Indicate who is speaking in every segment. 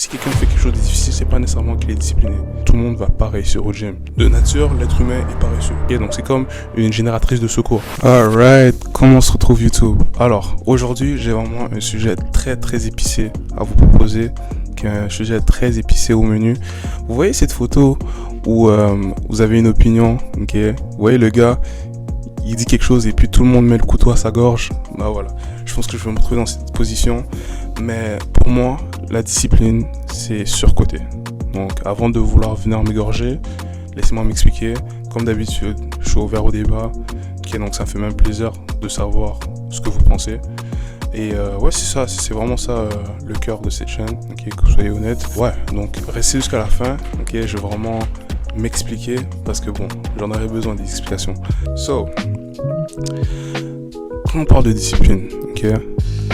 Speaker 1: Si quelqu'un fait quelque chose de difficile, c'est pas nécessairement qu'il est discipliné. Tout le monde va pas réussir au gym. De nature, l'être humain est paresseux. Et donc c'est comme une génératrice de secours. Alright, comment se retrouve YouTube? Alors, aujourd'hui, j'ai vraiment un sujet très épicé à vous proposer. Un sujet très épicé au menu. Vous voyez cette photo où vous avez une opinion, ok? Vous voyez le gars, il dit quelque chose et puis tout le monde met le couteau à sa gorge. Bah voilà, je pense que je vais me retrouver dans cette position. Mais pour moi, la discipline, c'est surcoté. Donc avant de vouloir venir m'égorger, laissez-moi m'expliquer. Comme d'habitude, je suis ouvert au débat. Ok, donc ça me fait même plaisir de savoir ce que vous pensez. Et ouais, c'est ça, c'est vraiment ça le cœur de cette chaîne, ok, que vous soyez honnête. Ouais, donc restez jusqu'à la fin, ok, je vais vraiment m'expliquer parce que bon, j'en aurais besoin des explications. So, quand on parle de discipline, ok,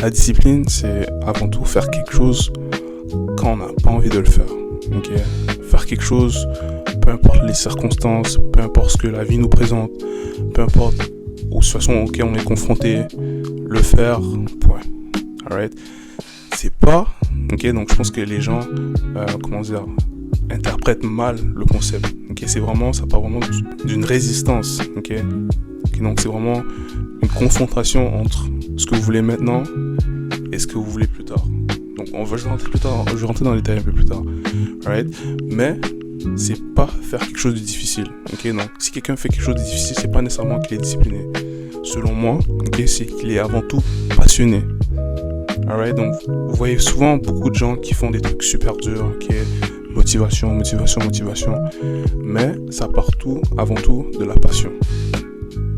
Speaker 1: la discipline c'est avant tout faire quelque chose quand on n'a pas envie de le faire, ok, faire quelque chose, peu importe les circonstances, peu importe ce que la vie nous présente, peu importe aux situations auxquelles on est confronté, le faire, point. Alright. C'est pas, ok, donc je pense que les gens, interprètent mal le concept. Ok, c'est vraiment, ça part vraiment d'une résistance. Ok, donc c'est vraiment une confrontation entre ce que vous voulez maintenant et ce que vous voulez plus tard. Donc je vais rentrer plus tard, je vais rentrer dans les détails un peu plus tard. Alright, mais c'est pas faire quelque chose de difficile. Ok, donc si quelqu'un fait quelque chose de difficile, c'est pas nécessairement qu'il est discipliné. Selon moi, ok, c'est qu'il est avant tout passionné. Alright, donc vous voyez souvent beaucoup de gens qui font des trucs super durs, ok, motivation, mais ça part tout, avant tout, de la passion.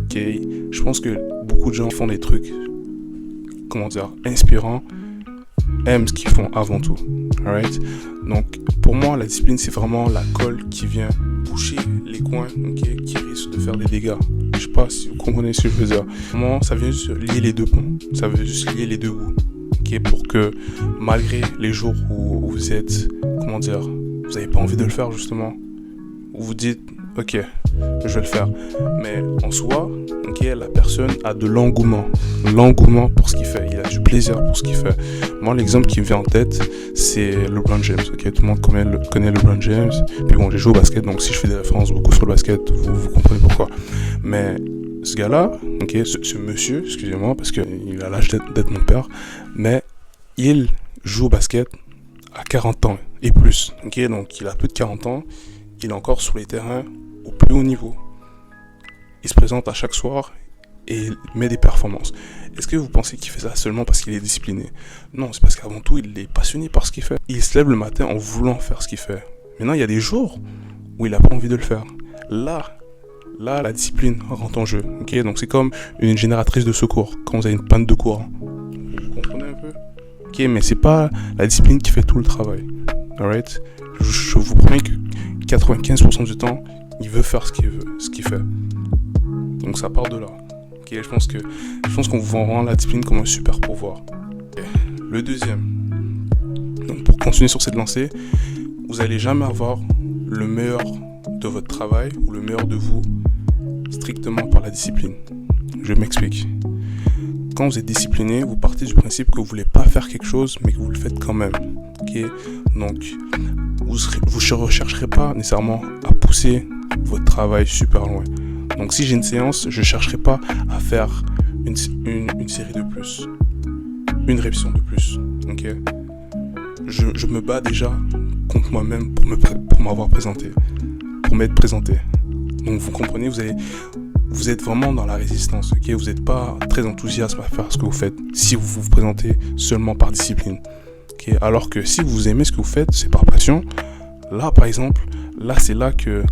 Speaker 1: Ok, je pense que beaucoup de gens qui font des trucs, inspirants, aiment ce qu'ils font avant tout. Alright, donc pour moi, la discipline, c'est vraiment la colle qui vient boucher les coins, ok, qui risquent de faire des dégâts. Je sais pas si vous comprenez ce que je veux dire. Vraiment, ça vient juste lier les deux ponts. Ça veut juste lier les deux bouts. Ok, pour que malgré les jours où vous êtes, vous n'avez pas envie de le faire justement, où vous dites, ok, je vais le faire. Mais en soi, ok, la personne a de l'engouement pour ce qu'il fait. Il a du plaisir pour ce qu'il fait. Moi, l'exemple qui me vient en tête, c'est LeBron James. Ok, tout le monde connaît LeBron James. Puis bon, j'ai joué au basket, donc si je fais des références beaucoup sur le basket, vous comprenez pourquoi. Mais ce gars-là, ok, ce monsieur, excusez-moi, parce qu'il a l'âge d'être mon père, mais il joue au basket à 40 ans et plus. Ok, donc il a plus de 40 ans, il est encore sur les terrains au plus haut niveau. Il se présente à chaque soir et il met des performances. Est-ce que vous pensez qu'il fait ça seulement parce qu'il est discipliné? Non, c'est parce qu'avant tout, il est passionné par ce qu'il fait. Il se lève le matin en voulant faire ce qu'il fait. Maintenant, il y a des jours où il n'a pas envie de le faire. Là, la discipline rentre en jeu. Ok, donc c'est comme une génératrice de secours quand vous avez une panne de courant. Vous comprenez un peu? Ok, mais c'est pas la discipline qui fait tout le travail. Alright? Je vous promets que 95% du temps, il veut faire ce qu'il fait. Donc ça part de là. Ok, je pense qu'on vous vend vraiment la discipline comme un super pouvoir. Okay. Le deuxième. Donc pour continuer sur cette lancée, vous n'allez jamais avoir le meilleur de votre travail ou le meilleur de vous strictement par la discipline. Je m'explique. Quand vous êtes discipliné, vous partez du principe que vous voulez pas faire quelque chose, mais que vous le faites quand même. Ok, donc vous ne rechercherez pas nécessairement à pousser votre travail super loin. Donc si j'ai une séance, je ne chercherai pas à faire une série de plus, une répétition de plus. Ok, je me bats déjà contre moi-même pour m'avoir présenté, pour m'être présenté. Donc vous comprenez, vous êtes vraiment dans la résistance, ok? Vous n'êtes pas très enthousiaste à faire ce que vous faites si vous vous présentez seulement par discipline. Okay? Alors que si vous aimez ce que vous faites, c'est par passion. Là, par exemple, c'est là que,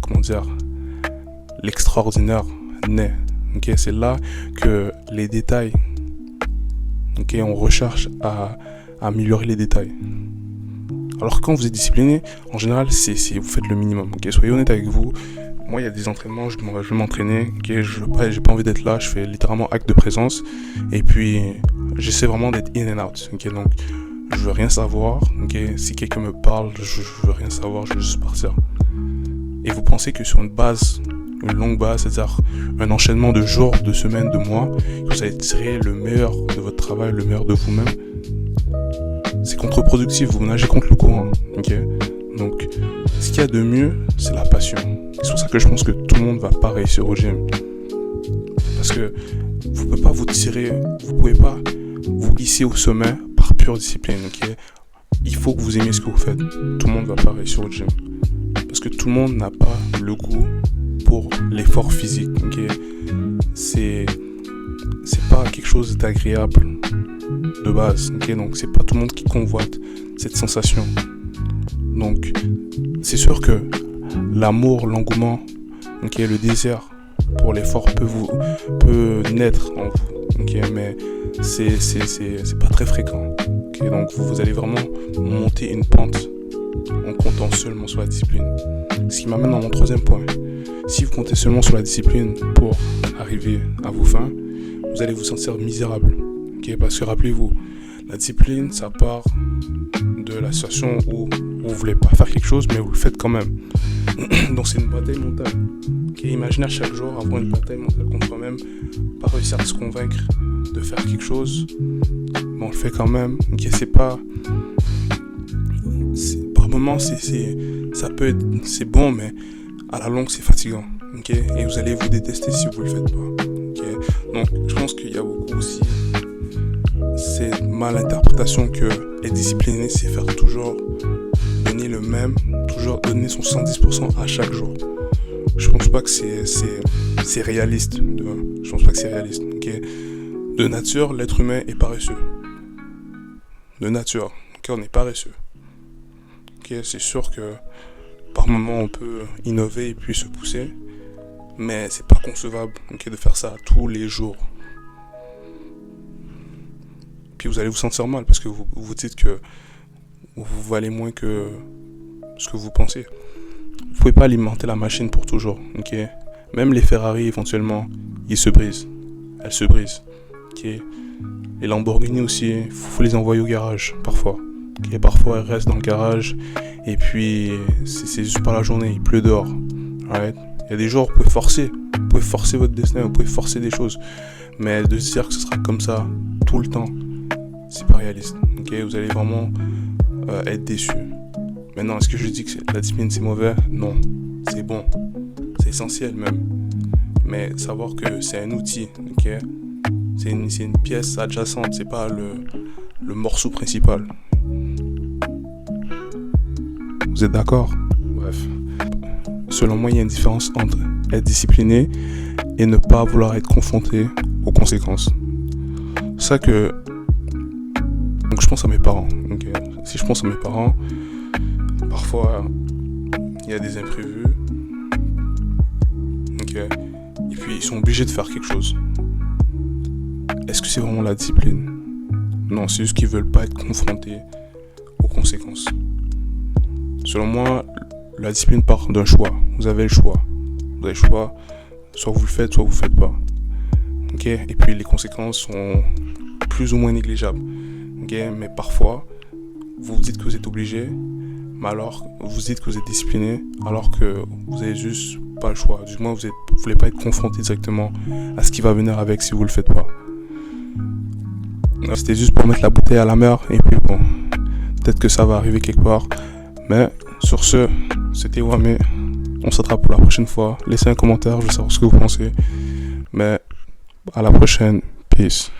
Speaker 1: l'extraordinaire naît. Okay? C'est là que les détails, okay, on recherche à améliorer les détails. Alors que quand vous êtes discipliné, en général, vous faites le minimum. Okay? Soyez honnête avec vous. Moi, il y a des entraînements, je vais m'entraîner, okay, j'ai pas envie d'être là, je fais littéralement acte de présence, et puis j'essaie vraiment d'être in and out, okay, donc je veux rien savoir, okay, si quelqu'un me parle, je veux rien savoir, je veux juste partir. Et vous pensez que sur une longue base, c'est-à-dire un enchaînement de jours, de semaines, de mois, vous allez tirer le meilleur de votre travail, le meilleur de vous-même? c'est contre-productif, vous nagez contre le courant, ok? Donc, ce qu'il y a de mieux, c'est la passion. C'est pour ça que je pense que tout le monde va pas réussir au gym. Parce que vous pouvez pas vous pouvez pas vous hisser au sommet par pure discipline, ok? Il faut que vous aimiez ce que vous faites. Tout le monde va pas réussir au gym. Parce que tout le monde n'a pas le goût pour l'effort physique, ok? C'est pas quelque chose d'agréable de base, ok? Donc c'est pas tout le monde qui convoite cette sensation. Donc c'est sûr que l'amour, l'engouement, ok, le désir pour l'effort peut naître en vous, ok? Mais c'est pas très fréquent, ok? Donc vous allez vraiment monter une pente en comptant seulement sur la discipline. Ce qui m'amène à mon troisième point. Si vous comptez seulement sur la discipline pour arriver à vos fins, vous allez vous sentir misérable. Okay? Parce que rappelez-vous, la discipline, ça part de la situation où vous ne voulez pas faire quelque chose, mais vous le faites quand même. Donc c'est une bataille mentale. Okay? Imaginez à chaque jour avoir une bataille mentale contre soi-même, pas réussir à se convaincre de faire quelque chose, mais on le fait quand même. Okay? Par moments, c'est bon, mais à la longue, c'est fatigant. Okay? Et vous allez vous détester si vous le faites pas. Okay? Donc, je pense qu'il y a beaucoup aussi cette malinterprétation que être discipliné, c'est faire toujours donner le même, toujours donner son 110% à chaque jour. Je pense pas que c'est réaliste. Je pense pas que c'est réaliste. Okay? De nature, l'être humain est paresseux. De nature, okay? On est paresseux. Okay? C'est sûr que par moment on peut innover et puis se pousser, mais c'est pas concevable, okay, de faire ça tous les jours. Puis vous allez vous sentir mal parce que vous vous dites que vous valez moins que ce que vous pensez. Vous pouvez pas alimenter la machine pour toujours, ok? Même les Ferrari éventuellement, elles se brisent, ok? Les Lamborghini aussi, faut les envoyer au garage parfois. Okay? Parfois elles restent dans le garage et puis c'est juste par la journée, il pleut dehors. Right? Il y a des jours où vous pouvez forcer votre destin, vous pouvez forcer des choses, mais de se dire que ce sera comme ça tout le temps, c'est pas réaliste. Okay? Vous allez vraiment être déçu. Maintenant, est-ce que je dis que la discipline c'est mauvais? Non, c'est bon, c'est essentiel même. Mais savoir que c'est un outil, okay? C'est une pièce adjacente, c'est pas le morceau principal. Vous êtes d'accord? Bref. Selon moi, il y a une différence entre être discipliné et ne pas vouloir être confronté aux conséquences. C'est ça que... Donc je pense à mes parents. Okay? Si je pense à mes parents, parfois il y a des imprévus. Okay? Et puis ils sont obligés de faire quelque chose. Est-ce que c'est vraiment la discipline? Non, c'est juste qu'ils veulent pas être confrontés aux conséquences. Selon moi, la discipline part d'un choix. Vous avez le choix. Vous avez le choix, soit vous le faites, soit vous le faites pas. Okay? Et puis les conséquences sont plus ou moins négligeables. Okay? Mais parfois, vous vous dites que vous êtes obligé, mais alors vous dites que vous êtes discipliné, alors que vous avez juste pas le choix. Du moins, vous voulez pas être confronté directement à ce qui va venir avec si vous le faites pas. C'était juste pour mettre la bouteille à la mer, et puis bon, peut-être que ça va arriver quelque part. Mais sur ce, c'était Wamé. On s'attrape pour la prochaine fois. Laissez un commentaire, je veux savoir ce que vous pensez. Mais à la prochaine. Peace.